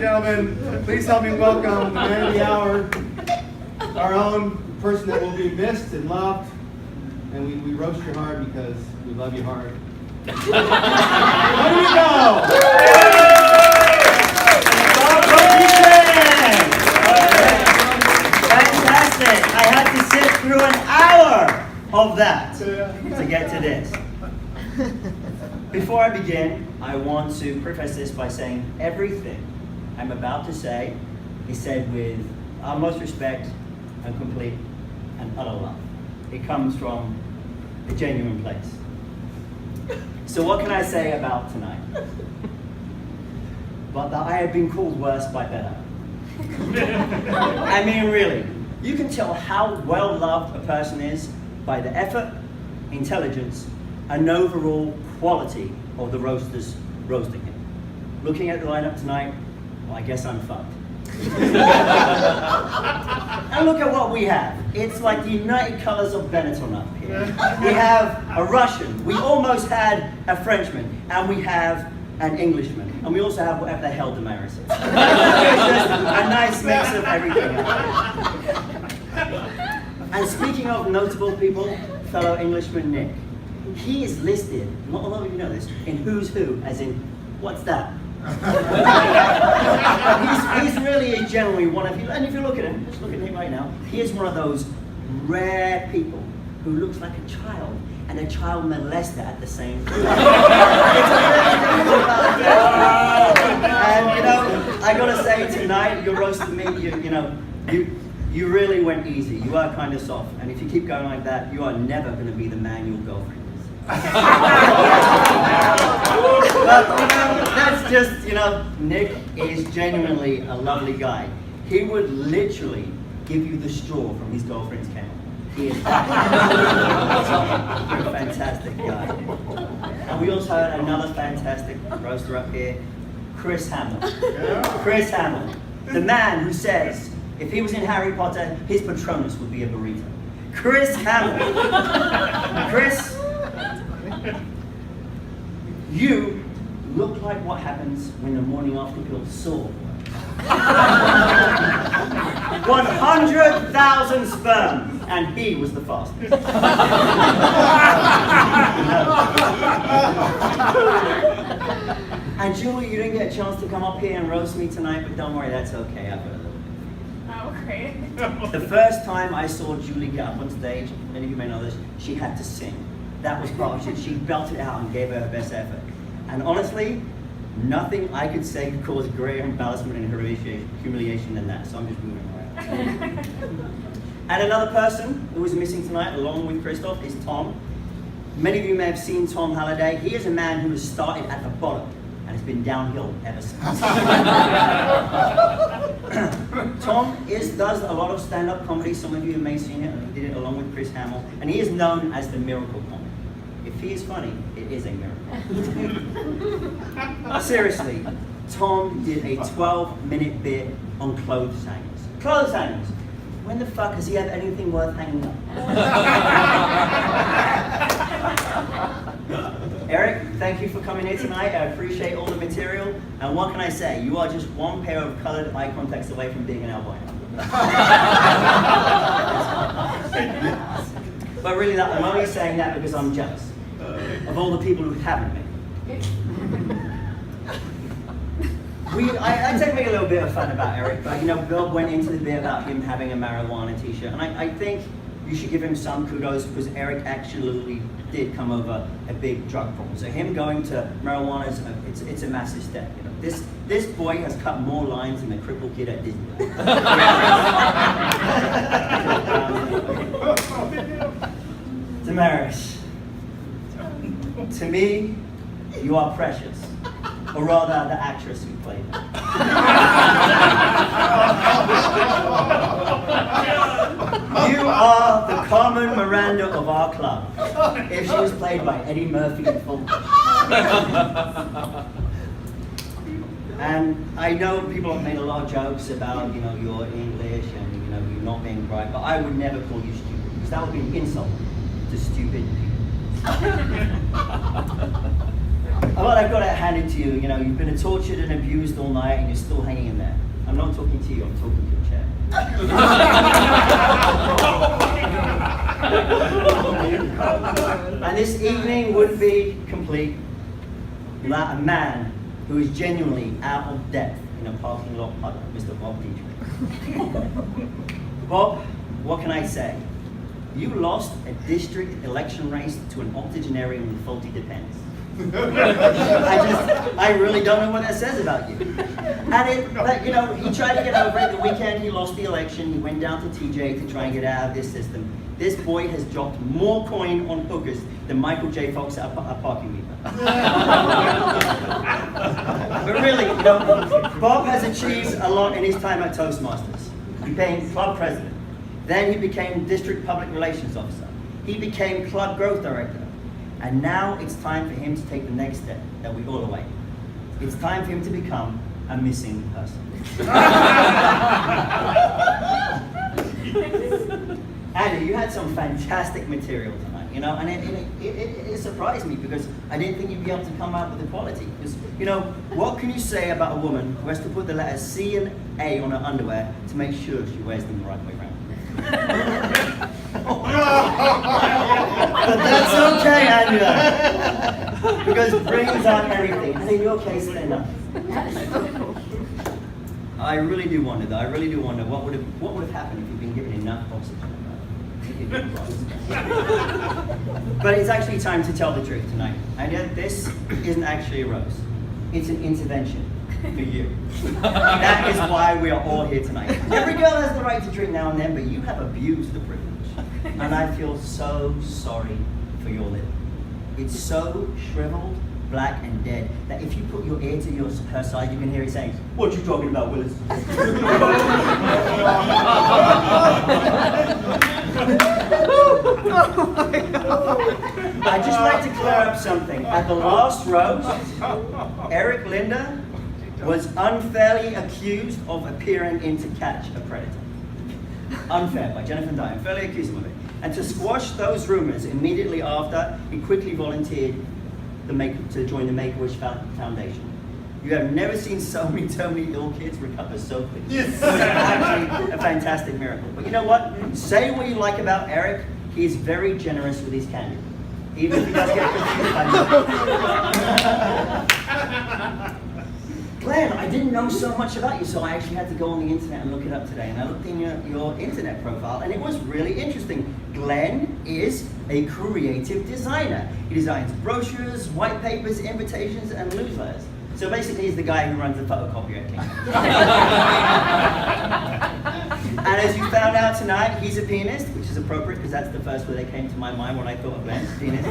gentlemen, please help me welcome the man of the hour, our own person that will be missed and loved. And we roast you hard because we love you hard. There you go! Fantastic! I had to sit through an hour of that to get to this. Before I begin, I want to preface this by saying everything I'm about to say is said with utmost respect and complete and utter love. It comes from a genuine place. So what can I say about tonight? But that I have been called worse by better. I mean, really, you can tell how well loved a person is by the effort, intelligence, and overall quality of the roasters roasting him. Looking at the lineup tonight, well, I guess I'm fucked. And look at what we have. It's like the United Colors of Benetton up here. We have a Russian, we almost had a Frenchman, and we have an Englishman, and we also have whatever the hell Damaris is. It's just a nice mix of everything up here. And speaking of notable people, fellow Englishman Nick, he is listed, not a lot of you know this, in Who's Who, as in, what's that? he's really generally one of you, and if you look at him, just look at him right now, he is one of those rare people who looks like a child and a child molester at the same time. And you know, I gotta say tonight, you're roasting me, you really went easy. You are kind of soft, and if you keep going like that, you are never gonna be the man your girlfriend is. But that's just, Nick is genuinely a lovely guy. He would literally give you the straw from his girlfriend's camel. He is a fantastic guy. And we also had another fantastic roaster up here, Chris Hamill. Chris Hamill, the man who says, if he was in Harry Potter, his Patronus would be a burrito. Chris Hamill. Chris, you look like what happens when the morning after pill sore. 100,000 sperm, and he was the fastest. And Julie, you didn't get a chance to come up here and roast me tonight, but don't worry, that's okay. I've got a little bit. Oh, great. The first time I saw Julie get up on stage, many of you may know this, she had to sing. That was part of it. She belted it out and gave her best effort. And honestly, nothing I could say could cause greater embarrassment and humiliation than that, so I'm just moving around. And another person who is missing tonight, along with Christoph, is Tom. Many of you may have seen Tom Halliday. He is a man who has started at the bottom and has been downhill ever since. Tom does a lot of stand-up comedy. Some of you may have seen it, and he did it along with Chris Hamill. And he is known as the miracle comic. If he is funny, it is a miracle. Seriously, Tom did a 12-minute bit on clothes hangers. Clothes hangers! When the fuck has he had anything worth hanging up? Eric, thank you for coming here tonight. I appreciate all the material. And what can I say? You are just one pair of colored eye contacts away from being an albino. But really, I'm only saying that because I'm jealous of all the people who haven't been. I take me a little bit of fun about Eric, but Bill went into the bit about him having a marijuana t-shirt, and I think you should give him some kudos because Eric actually did come over a big drug problem. So him going to marijuana, it's a massive step. This boy has cut more lines than a crippled kid at Disneyland. Damaris, to me, you are precious. Or rather, the actress who played her. You are the Carmen Miranda of our club. If she was played by Eddie Murphy in full. And I know people have made a lot of jokes about, your English and, you not being bright, but I would never call you stupid, because that would be an insult to stupid people. Well, I've got it handed to you. You know, you've been tortured and abused all night, and you're still hanging in there. I'm not talking to you. I'm talking to your chair. And this evening would be complete without a man who is genuinely out of depth in a parking lot puddle, Mr. Bob Dietrich. Bob, what can I say? You lost a district election race to an octogenarian with faulty depends. I really don't know what that says about you. But you know, he tried to get over it. The weekend he lost the election. He went down to TJ to try and get out of this system. This boy has dropped more coin on hookers than Michael J. Fox at a parking meter. But really, you know, Bob has achieved a lot in his time at Toastmasters. He became club president. Then he became district public relations officer. He became club growth director. And now it's time for him to take the next step that we all await. It's time for him to become a missing person. Andy, you had some fantastic material tonight, you know, and it surprised me because I didn't think you'd be able to come out with the quality. Because, you know, what can you say about a woman who has to put the letters C and A on her underwear to make sure she wears them the right way around? But that's okay, Andrea, because brains aren't everything, and in your case, they're not. I really do wonder, though. I really do wonder what would have happened if you'd been given enough oxygen. But it's actually time to tell the truth tonight. And yet, this isn't actually a rose. It's an intervention for you. That is why we are all here tonight. Every girl has the right to drink now and then, but you have abused the privilege. And I feel so sorry for your lip. It's so shriveled, black, and dead that if you put your ear to her side, you can hear it saying, "What you talking about, Willis?" I'd just like to clear up something. At the last roast, Eric Linder was unfairly accused of appearing in To Catch a Predator. Unfair, by Jennifer Dye. Unfairly accused him of it. And to squash those rumors immediately after, he quickly volunteered to join the Make-A-Wish Foundation. You have never seen so many terminally ill kids recover so quickly. Yes. It's actually a fantastic miracle. But you know what? Say what you like about Eric, he is very generous with his candy. Even if he does get confused by you. Glenn, I didn't know so much about you, so I actually had to go on the internet and look it up today. And I looked in your internet profile, and it was really interesting. Glenn is a creative designer. He designs brochures, white papers, invitations, and newsletters. So basically, he's the guy who runs the photocopier at King. And as you found out tonight, he's a pianist, which is appropriate because that's the first word that came to my mind when I thought of Glenn, pianist.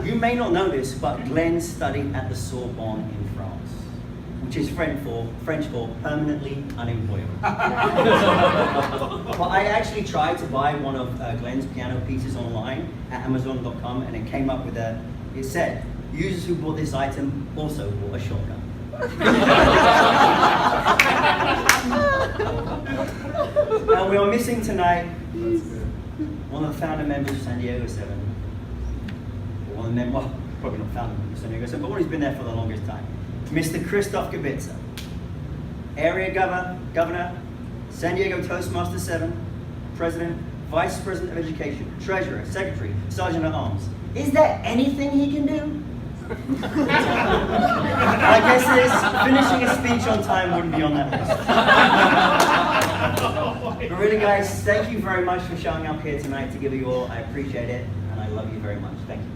You may not know this, but Glenn studied at the Sorbonne in France, which is French for permanently unemployable. But I actually tried to buy one of Glenn's piano pieces online at Amazon.com, and it came up with it said, users who bought this item also bought a shotgun. And we are missing tonight one of the founder members of San Diego 7. One of them, well, probably not founder members of San Diego 7, but one who's been there for the longest time. Mr. Christoph Gabitza, area governor, San Diego Toastmasters 7, president, vice president of education, treasurer, secretary, sergeant at arms. Is there anything he can do? I guess finishing a speech on time wouldn't be on that list. But really, guys, thank you very much for showing up here tonight to give you all. I appreciate it, and I love you very much. Thank you.